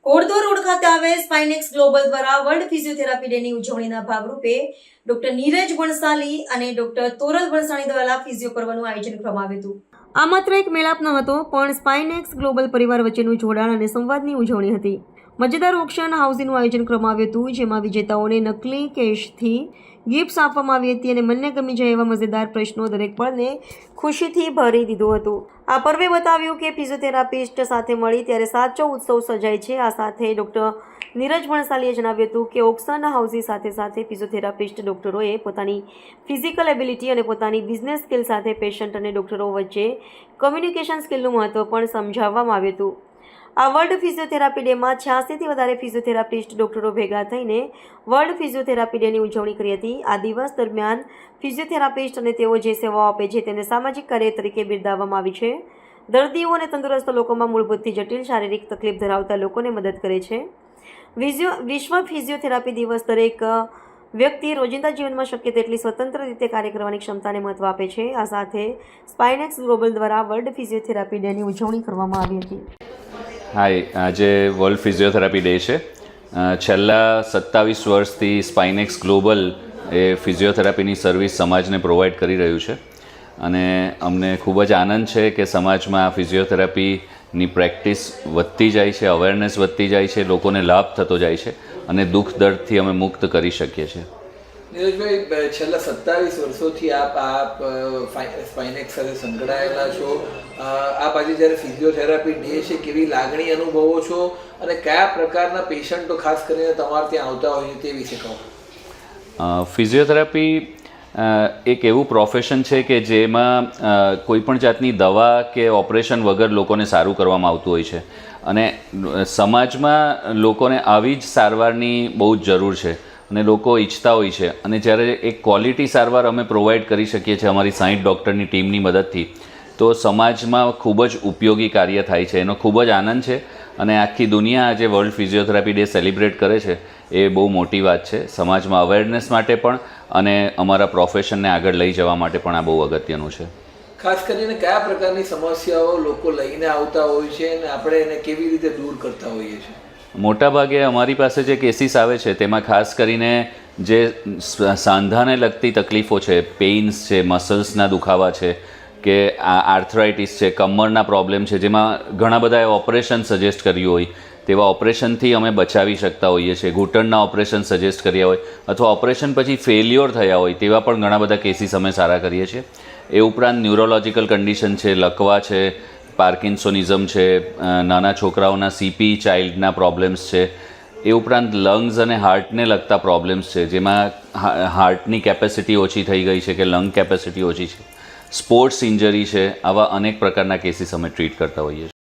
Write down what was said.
કોડદોર road ખાતે આવેલ સ્પાઇનેક્સ global દ્વારા વર્લ્ડ ફિઝિયોથેરાપી ડેની ઉજવણીના ભાગરૂપે ડોક્ટર નીરજ ભણસાલી અને ડોક્ટર તોરલ ભણસાલી દ્વારા ફિઝિયો પર્વનું આયોજન કરવામાં આવ્યું હતું. આ માત્ર એક મેળાપ ન હતો, પણ સ્પાઇનેક્સ ગ્લોબલ પરિવાર વચ્ચેનું જોડાણ અને સંવાદની ઉજવણી હતી. મજેદાર ઓક્શન હાઉસનું આયોજન કરવામાં આવ્યું હતું, જેમાં વિજેતાઓને નકલી કેશથી ગિફ્ટ્સ આપવામાં આવી હતી અને મનને ગમી જાય એવા મજેદાર પ્રશ્નો દરેક પળને ખુશીથી ભરી દીધું હતું. આ પર્વે બતાવ્યું કે ફિઝિયોથેરાપિસ્ટ સાથે મળી ત્યારે સાચો ઉત્સવ સર્જાય છે. આ સાથે ડૉક્ટર નીરજ ભણસાલીએ જણાવ્યું હતું કે ઓક્શન હાઉસની સાથે સાથે ફિઝિયોથેરાપિસ્ટ ડૉક્ટરોએ પોતાની ફિઝિકલ એબિલિટી અને પોતાની બિઝનેસ સ્કિલ સાથે પેશન્ટ અને ડૉક્ટરો વચ્ચે કમ્યુનિકેશન સ્કિલનું મહત્ત્વ પણ સમજાવવામાં આવ્યું હતું. આ વર્લ્ડ ફિઝિયોથેરાપી ડેમાં 86થી વધારે ફિઝિયોથેરાપિસ્ટ ડૉક્ટરો ભેગા થઈને વર્લ્ડ ફિઝિયોથેરાપી ડેની ઉજવણી કરી હતી. આ દિવસ દરમિયાન ફિઝિયોથેરાપિસ્ટ અને તેઓ જે સેવાઓ આપે છે તેને સામાજિક કાર્ય તરીકે બિરદાવવામાં આવી છે. દર્દીઓ અને તંદુરસ્ત લોકોમાં મૂળભૂતથી જટિલ શારીરિક તકલીફ ધરાવતા લોકોને મદદ કરે છે. વિશ્વ ફિઝિયોથેરાપી દિવસ દરેક વ્યક્તિ રોજિંદા જીવનમાં શક્ય તેટલી સ્વતંત્ર રીતે કાર્ય કરવાની ક્ષમતાને મહત્ત્વ આપે છે. આ સાથે સ્પાઇનેક્સ ગ્લોબલ દ્વારા વર્લ્ડ ફિઝિયોથેરાપી ડેની ઉજવણી કરવામાં આવી હતી. હાય, આજે વર્લ્ડ ફિઝિયોથેરાપી ડે છે. છેલ્લા 27 વર્ષથી સ્પાઇનેક્સ ગ્લોબલ એ ફિઝિયોથેરાપીની સર્વિસ સમાજને પ્રોવાઈડ કરી રહ્યું છે અને અમને ખૂબ જ આનંદ છે કે સમાજમાં ફિઝિયોથેરાપીની પ્રેક્ટિસ વધતી જાય છે, અવેરનેસ વધતી જાય છે, લોકોને લાભ થતો જાય છે અને દુઃખ દર્દથી અમે મુક્ત કરી શકીએ છીએ. નીરજભાઈ, છેલ્લા 27 વર્ષોથી આપ સ્પાઇનેક્સ સાથે સંકળાયેલા છો. આપ આજે જ્યારે ફિઝિયોથેરાપી ડે છે, કેવી લાગણી અનુભવો છો અને કયા પ્રકારના પેશન્ટો ખાસ કરીને તમારે ત્યાં આવતા હોય તે વિશે કહો. ફિઝિયોથેરાપી એક એવું પ્રોફેશન છે કે જેમાં કોઈપણ જાતની દવા કે ઓપરેશન વગર લોકોને સારું કરવામાં આવતું હોય છે અને સમાજમાં લોકોને આવી જ સારવારની બહુ જ જરૂર છે અને લોકો ઈચ્છતા હોય છે. અને જ્યારે એક ક્વોલિટી સારવાર અમે પ્રોવાઈડ કરી શકીએ છીએ અમારી 60 ડૉક્ટરની ટીમની મદદથી, તો સમાજમાં ખૂબ જ ઉપયોગી કાર્ય થાય છે. એનો ખૂબ જ આનંદ છે અને આખી દુનિયા આજે વર્લ્ડ ફિઝિયોથેરાપી ડે સેલિબ્રેટ કરે છે એ બહુ મોટી વાત છે. સમાજમાં અવેરનેસ માટે પણ અને અમારા પ્રોફેશનને આગળ લઈ જવા માટે પણ આ બહુ અગત્યનું છે. ખાસ કરીને કયા પ્રકારની સમસ્યાઓ લોકો લઈને આવતા હોય છે અને આપણે એને કેવી રીતે દૂર કરતા હોઈએ છીએ? મોટાભાગે અમારી પાસે જે કેસીસ આવે છે તેમાં ખાસ કરીને જે સાંધાને લગતી તકલીફો છે, પેઇન્સ છે, મસલ્સના દુખાવા છે કે આર્થરાઇટિસ છે, કમરના પ્રોબ્લેમ છે, જેમાં ઘણા બધાએ ઓપરેશન સજેસ્ટ કર્યું હોય તેવા ઓપરેશનથી અમે બચાવી શકતા હોઈએ છીએ. ઘૂંટણના ઓપરેશન સજેસ્ટ કર્યા હોય અથવા ઓપરેશન પછી ફેલ્યોર થયા હોય તેવા પણ ઘણા બધા કેસીસ અમે સારા કરીએ છીએ. એ ઉપરાંત ન્યુરોલોજિકલ કન્ડિશન છે, લકવા છે, પાર્કિન્સોનિઝમ છે, નાના છોકરાઓના સીપી ચાઇલ્ડના પ્રોબ્લેમ્સ છે, એ ઉપરાંત લંગ્સ અને હાર્ટને લગતા પ્રોબ્લેમ્સ છે, જેમાં હાર્ટની કેપેસિટી ઓછી થઈ ગઈ છે કે લંગ કેપેસિટી ઓછી છે, સ્પોર્ટ્સ ઇન્જરી છે, આવા અનેક પ્રકારના કેસીસ અમે ટ્રીટ કરતા હોઈએ છીએ.